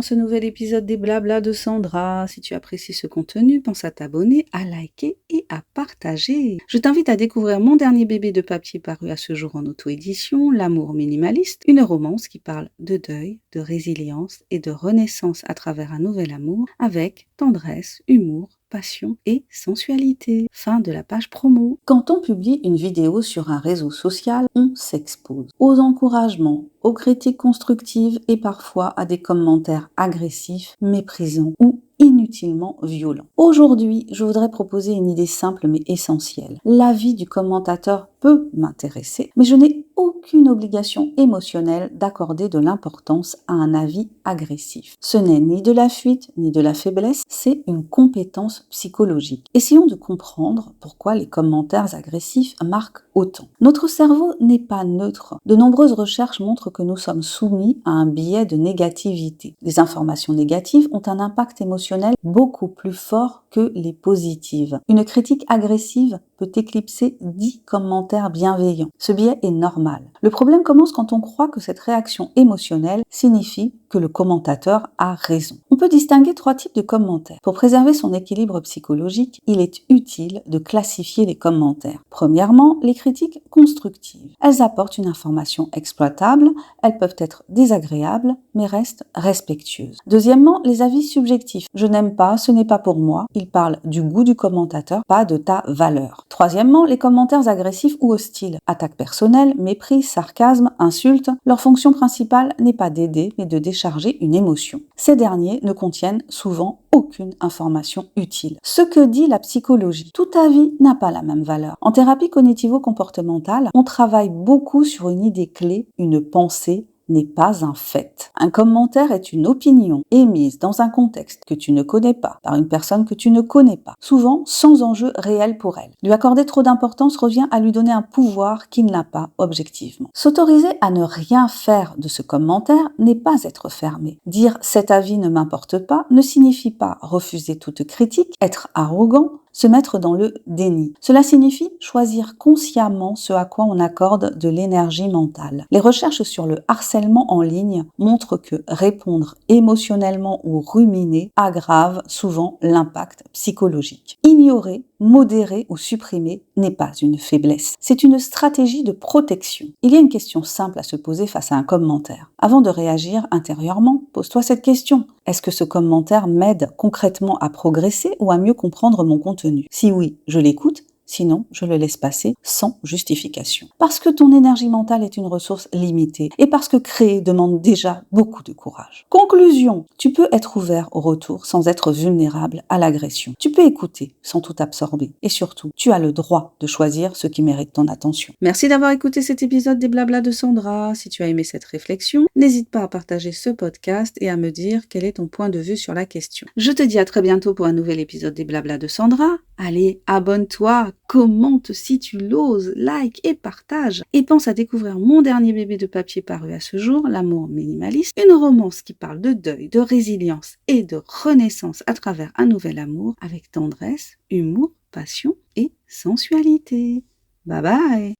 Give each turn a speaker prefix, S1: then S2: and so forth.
S1: dans ce nouvel épisode des Blabla de Sandra. Si tu apprécies ce contenu, pense à t'abonner, à liker et à partager. Je t'invite à découvrir mon dernier bébé de papier paru à ce jour en auto-édition, L'amour minimaliste, une romance qui parle de deuil, de résilience et de renaissance à travers un nouvel amour avec tendresse, humour, passion et sensualité. Fin de la page promo. Quand on publie une vidéo sur un réseau social, on s'expose aux encouragements, aux critiques constructives et parfois à des commentaires agressifs, méprisants ou inutilement violents. Aujourd'hui, je voudrais proposer une idée simple mais essentielle. L'avis du commentateur peut m'intéresser, mais je n'ai aucune obligation émotionnelle d'accorder de l'importance à un avis agressif. Ce n'est ni de la fuite ni de la faiblesse, c'est une compétence psychologique. Essayons de comprendre pourquoi les commentaires agressifs marquent autant. Notre cerveau n'est pas neutre. De nombreuses recherches montrent que nous sommes soumis à un biais de négativité. Les informations négatives ont un impact émotionnel beaucoup plus fort que les positives. Une critique agressive peut éclipser 10 commentaires bienveillants. Ce biais est normal. Le problème commence quand on croit que cette réaction émotionnelle signifie que le commentateur a raison. On peut distinguer 3 types de commentaires. Pour préserver son équilibre psychologique, il est utile de classifier les commentaires. Premièrement, les critiques constructives. Elles apportent une information exploitable, elles peuvent être désagréables, mais restent respectueuses. Deuxièmement, les avis subjectifs. Je n'aime pas, ce n'est pas pour moi. Ils parlent du goût du commentateur, pas de ta valeur. Troisièmement, les commentaires agressifs ou hostiles. Attaques personnelles, mépris, sarcasme, insultes. Leur fonction principale n'est pas d'aider, mais de décharger une émotion. Ces derniers ne contiennent souvent aucune information utile. Ce que dit la psychologie, tout avis n'a pas la même valeur. En thérapie cognitivo-comportementale, on travaille beaucoup sur une idée clé, une pensée n'est pas un fait. Un commentaire est une opinion émise dans un contexte que tu ne connais pas, par une personne que tu ne connais pas, souvent sans enjeu réel pour elle. Lui accorder trop d'importance revient à lui donner un pouvoir qu'il n'a pas objectivement. S'autoriser à ne rien faire de ce commentaire n'est pas être fermé. Dire « cet avis ne m'importe pas » ne signifie pas refuser toute critique, être arrogant, se mettre dans le déni. Cela signifie choisir consciemment ce à quoi on accorde de l'énergie mentale. Les recherches sur le harcèlement en ligne montrent que répondre émotionnellement ou ruminer aggrave souvent l'impact psychologique. Ignorer, modérer ou supprimer n'est pas une faiblesse. C'est une stratégie de protection. Il y a une question simple à se poser face à un commentaire. Avant de réagir intérieurement, pose-toi cette question. Est-ce que ce commentaire m'aide concrètement à progresser ou à mieux comprendre mon contenu? Si oui, je l'écoute. Sinon, je le laisse passer sans justification. Parce que ton énergie mentale est une ressource limitée et parce que créer demande déjà beaucoup de courage. Conclusion, tu peux être ouvert au retour sans être vulnérable à l'agression. Tu peux écouter sans tout absorber. Et surtout, tu as le droit de choisir ce qui mérite ton attention. Merci d'avoir écouté cet épisode des Blabla de Sandra. Si tu as aimé cette réflexion, n'hésite pas à partager ce podcast et à me dire quel est ton point de vue sur la question. Je te dis à très bientôt pour un nouvel épisode des Blabla de Sandra. Allez, abonne-toi, commente si tu l'oses, like et partage. Et pense à découvrir mon dernier bébé de papier paru à ce jour, L'amour minimaliste, une romance qui parle de deuil, de résilience et de renaissance à travers un nouvel amour avec tendresse, humour, passion et sensualité. Bye bye!